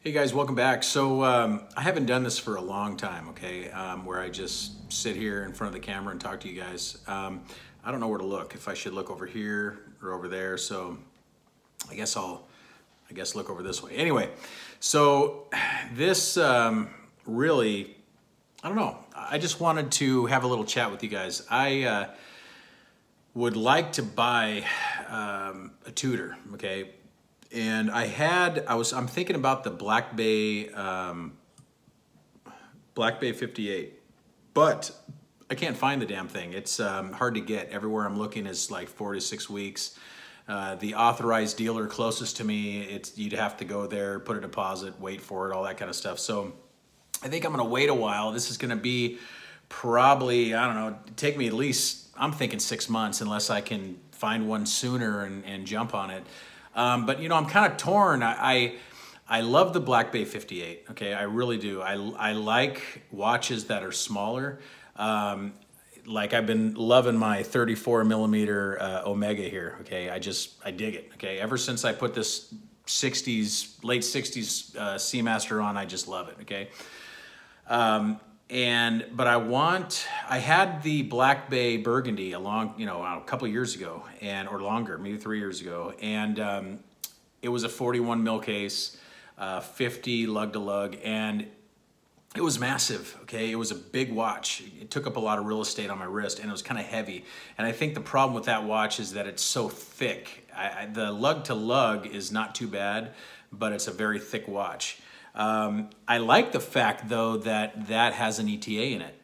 Hey guys, welcome back. So I haven't done this for a long time, okay, where I just sit here in front of the camera and talk to you guys. I don't know where to look, if I should look over here or over there, so I guess look over this way. Anyway, so this really, I don't know, I just wanted to have a little chat with you guys. I would like to buy a Tudor, okay? And I'm thinking about the Black Bay 58, but I can't find the damn thing. It's hard to get. Everywhere I'm looking is like 4 to 6 weeks. The authorized dealer closest to me, you'd have to go there, put a deposit, wait for it, all that kind of stuff. So I think I'm gonna wait a while. This is gonna be probably, I don't know, take me at least, I'm thinking 6 months unless I can find one sooner and jump on it. But you know, I'm kind of torn. I love the Black Bay 58. Okay, I really do. I like watches that are smaller. Like I've been loving my 34 millimeter Omega here. Okay, I dig it. Okay, ever since I put this late 60s Seamaster on, I just love it. Okay. But I had the Black Bay Burgundy a couple years ago, or longer, maybe 3 years ago, and it was a 41 mil case, 50 lug to lug, and it was massive. Okay, it was a big watch. It took up a lot of real estate on my wrist, and it was kind of heavy. And I think the problem with that watch is that it's so thick. The lug to lug is not too bad, but it's a very thick watch. I like the fact though that has an ETA in it.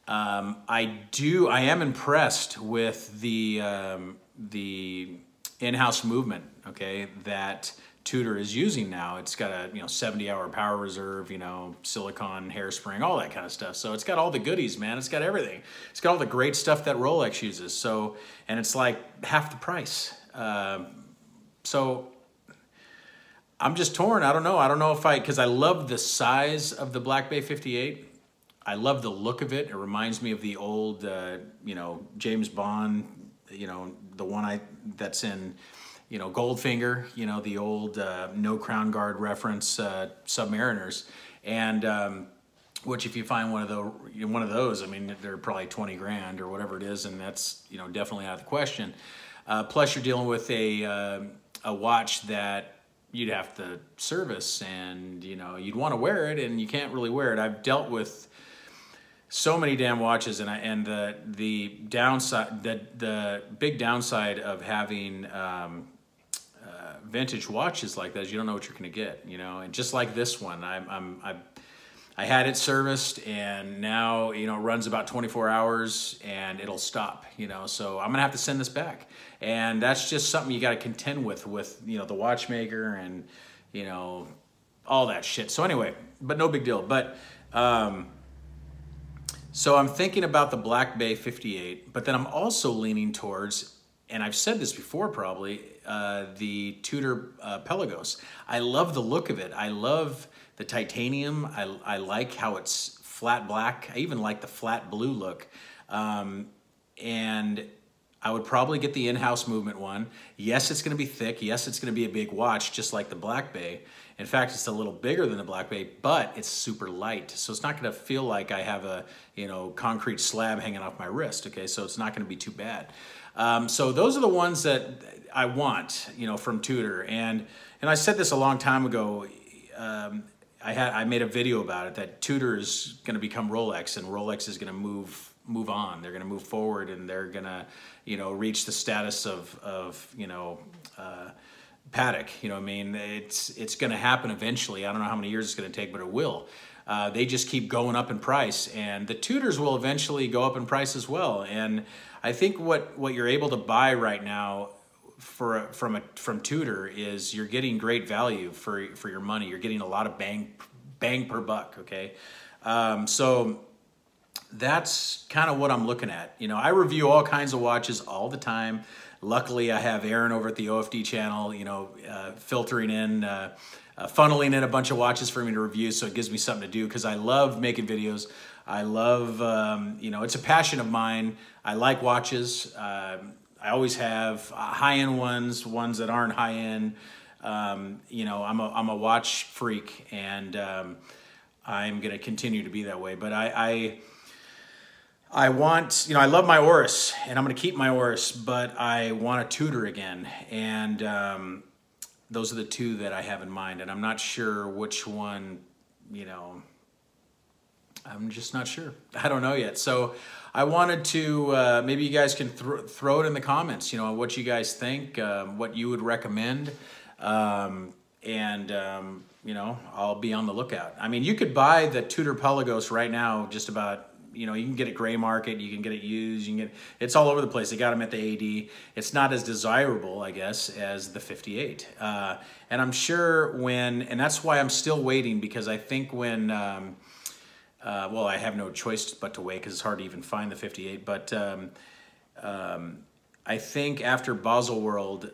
I am impressed with the in-house movement, okay, that Tudor is using now. It's got a 70-hour power reserve, silicone hairspring, all that kind of stuff. So it's got all the goodies, man. It's got everything. It's got all the great stuff that Rolex uses. So, and it's like half the price. So I'm just torn. I don't know because I love the size of the Black Bay 58. I love the look of it. It reminds me of the old, James Bond, the one that's in, Goldfinger, the old no crown guard reference Submariners. And which if you find one of those, I mean, they're probably 20 grand or whatever it is, and that's, definitely out of the question. Plus you're dealing with a watch that you'd have to service, and you'd want to wear it, and you can't really wear it. I've dealt with so many damn watches, and the downside, the big downside of having vintage watches like that is you don't know what you're going to get, and just like this one, I had it serviced, and now it runs about 24 hours and it'll stop, so I'm gonna have to send this back, and that's just something you got to contend with the watchmaker and all that shit. So anyway, but no big deal. But so I'm thinking about the Black Bay 58, but then I'm also leaning towards, and I've said this before probably, the Tudor Pelagos. I love the look of it. I love the titanium. I like how it's flat black. I even like the flat blue look. And I would probably get the in-house movement one. Yes, it's gonna be thick. Yes, it's gonna be a big watch, just like the Black Bay. In fact, it's a little bigger than the Black Bay, but it's super light. So it's not gonna feel like I have a concrete slab hanging off my wrist, okay? So it's not gonna be too bad. So those are the ones that I want, from Tudor. And I said this a long time ago. I made a video about it, that Tudor is going to become Rolex, and Rolex is going to move on. They're going to move forward, and they're going to reach the status of Patek. I mean, it's going to happen eventually. I don't know how many years it's going to take, but it will. They just keep going up in price, and the Tudors will eventually go up in price as well. And I think what you're able to buy right now from Tudor is you're getting great value for your money. You're getting a lot of bang per buck, okay? So that's kind of what I'm looking at. I review all kinds of watches all the time. Luckily, I have Aaron over at the OFD channel, filtering in, funneling in a bunch of watches for me to review, so it gives me something to do, because I love making videos. I love, it's a passion of mine. I like watches. I always have high-end ones that aren't high-end. You know, I'm a watch freak, and I'm going to continue to be that way. But I want, you know, I love my Oris, and I'm going to keep my Oris, but I want a Tudor again. And those are the two that I have in mind, and I'm not sure which one, you know, I'm just not sure. I don't know yet. So I wanted to, maybe you guys can throw it in the comments, you know, what you guys think, what you would recommend. You know, I'll be on the lookout. I mean, you could buy the Tudor Pelagos right now, just about, you know, you can get it gray market, you can get it used, you can get, it's all over the place. They got them at the AD. It's not as desirable, I guess, as the 58. And I'm sure when, and that's why I'm still waiting, because I think when, well, I have no choice but to wait because it's hard to even find the 58. But I think after Baselworld,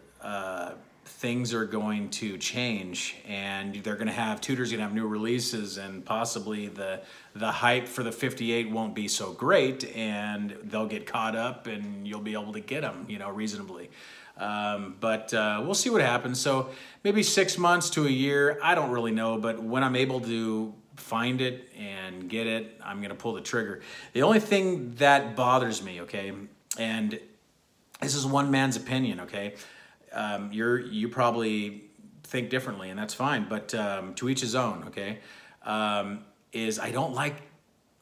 things are going to change, and they're going to have, Tudor's going to have new releases, and possibly the hype for the 58 won't be so great, and they'll get caught up, and you'll be able to get them, you know, reasonably. But we'll see what happens. So maybe 6 months to a year, I don't really know, but when I'm able to find it and get it, I'm going to pull the trigger. The only thing that bothers me, okay, and this is one man's opinion, okay, you probably think differently, and that's fine, but to each his own, okay, is I don't like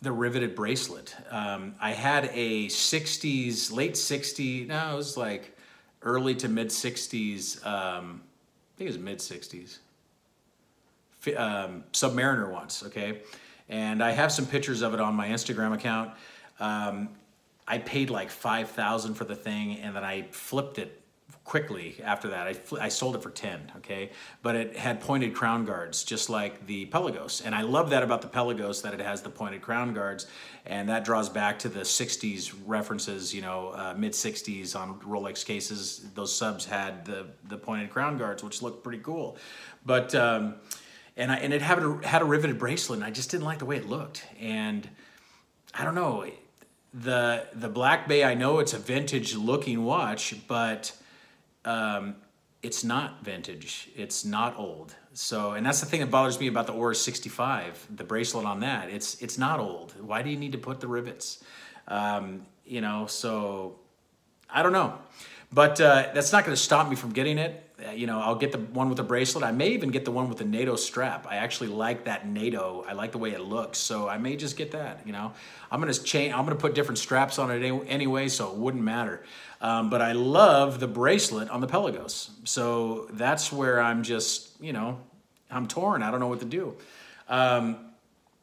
the riveted bracelet. I had a 60s, late 60s, no, it was like early to mid 60s, I think it was mid 60s, Submariner once, okay, and I have some pictures of it on my Instagram account. I paid like $5,000 for the thing, and then I flipped it quickly after that. I sold it for 10, okay? But it had pointed crown guards, just like the Pelagos. And I love that about the Pelagos, that it has the pointed crown guards, and that draws back to the 60s references, you know, mid-60s on Rolex cases. Those subs had the pointed crown guards, which looked pretty cool. But, and it had a riveted bracelet, and I just didn't like the way it looked. And I don't know, the Black Bay, I know it's a vintage looking watch, but it's not vintage. It's not old. So, and that's the thing that bothers me about the Oris 65, the bracelet on that. It's not old. Why do you need to put the rivets? You know, so I don't know. But that's not going to stop me from getting it. You know, I'll get the one with the bracelet. I may even get the one with the NATO strap. I actually like that NATO. I like the way it looks. So I may just get that, you know. I'm going to put different straps on it anyway, so it wouldn't matter. But I love the bracelet on the Pelagos. So that's where I'm just, you know, I'm torn. I don't know what to do. I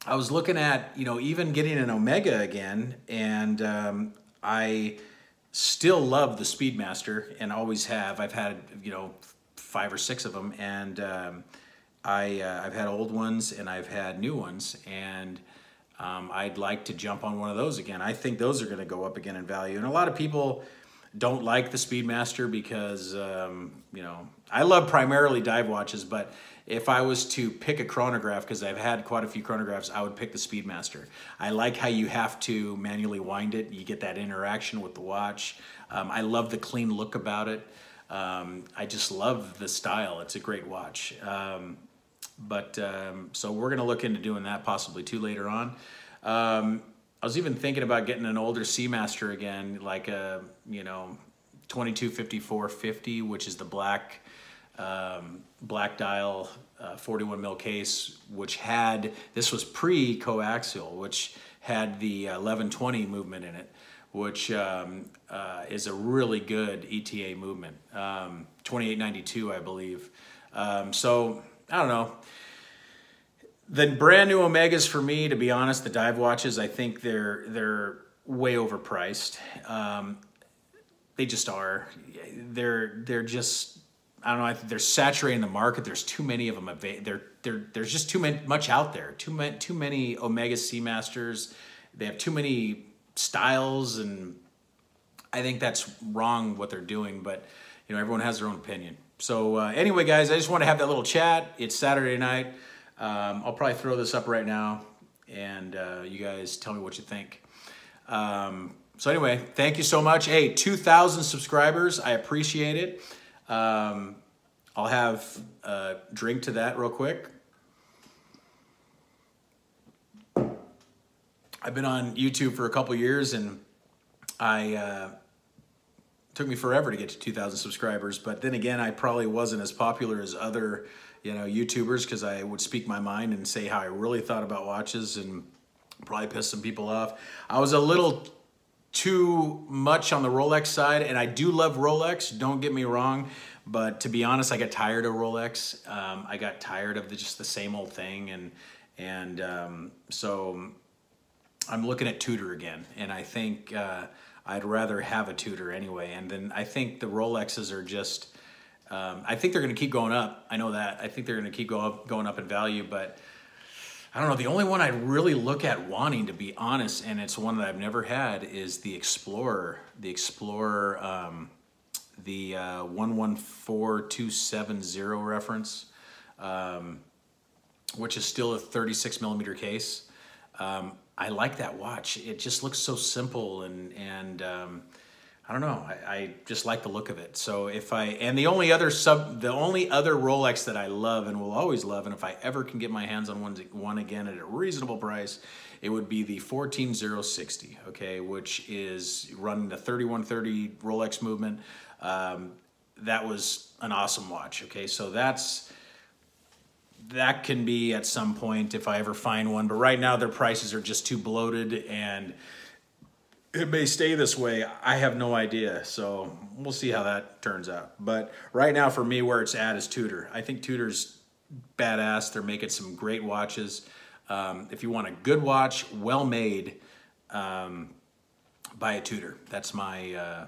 was looking at, you know, even getting an Omega again, and I still love the Speedmaster and always have. I've had, you know, 5 or 6 of them, and I've had old ones and I've had new ones, and I'd like to jump on one of those again. I think those are going to go up again in value, and a lot of people don't like the Speedmaster because, you know, I love primarily dive watches, but if I was to pick a chronograph, because I've had quite a few chronographs, I would pick the Speedmaster. I like how you have to manually wind it. You get that interaction with the watch. I love the clean look about it. I just love the style. It's a great watch. So we're going to look into doing that possibly too later on. I was even thinking about getting an older Seamaster again, like a, you know, 2254-50, which is the black dial 41 mil case, which had, this was pre-coaxial, which had the 1120 movement in it, which is a really good ETA movement, 2892, I believe. So I don't know. The brand new Omegas, for me, to be honest, the dive watches, I think they're way overpriced. They just are. They're just, I don't know. I think they're saturating the market. There's too many of them. There's just much out there. Too many Omega Seamasters. They have too many styles, and I think that's wrong what they're doing. But you know, everyone has their own opinion. So anyway, guys, I just want to have that little chat. It's Saturday night. I'll probably throw this up right now, and you guys tell me what you think. So anyway, thank you so much. Hey, 2,000 subscribers. I appreciate it. I'll have a drink to that real quick. I've been on YouTube for a couple years, and took me forever to get to 2,000 subscribers. But then again, I probably wasn't as popular as other, YouTubers, because I would speak my mind and say how I really thought about watches, and probably piss some people off. I was a little too much on the Rolex side, and I do love Rolex, don't get me wrong, but to be honest, I got tired of Rolex. I got tired of just the same old thing, so I'm looking at Tudor again, and I think I'd rather have a Tudor anyway. And then I think the Rolexes are just, I think they're going to keep going up. I know that. I think they're going to keep going up in value, but I don't know. The only one I really look at wanting, to be honest, and it's one that I've never had, is the Explorer. The Explorer, the 114270 reference, which is still a 36 millimeter case. I like that watch. It just looks so simple, and I don't know. I just like the look of it. So the only other Rolex that I love and will always love, and if I ever can get my hands on one again at a reasonable price, it would be the 14060, okay, which is running the 3130 Rolex movement. That was an awesome watch, okay? So that can be at some point if I ever find one, but right now their prices are just too bloated, and it may stay this way. I have no idea, so we'll see how that turns out. But right now for me, where it's at is Tudor. I think Tudor's badass. They're making some great watches. If you want a good watch, well made, buy a Tudor. That's my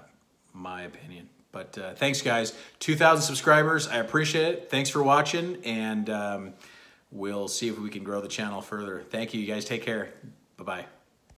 opinion. But thanks, guys. 2,000 subscribers. I appreciate it. Thanks for watching, and we'll see if we can grow the channel further. Thank you. You guys take care. Bye-bye.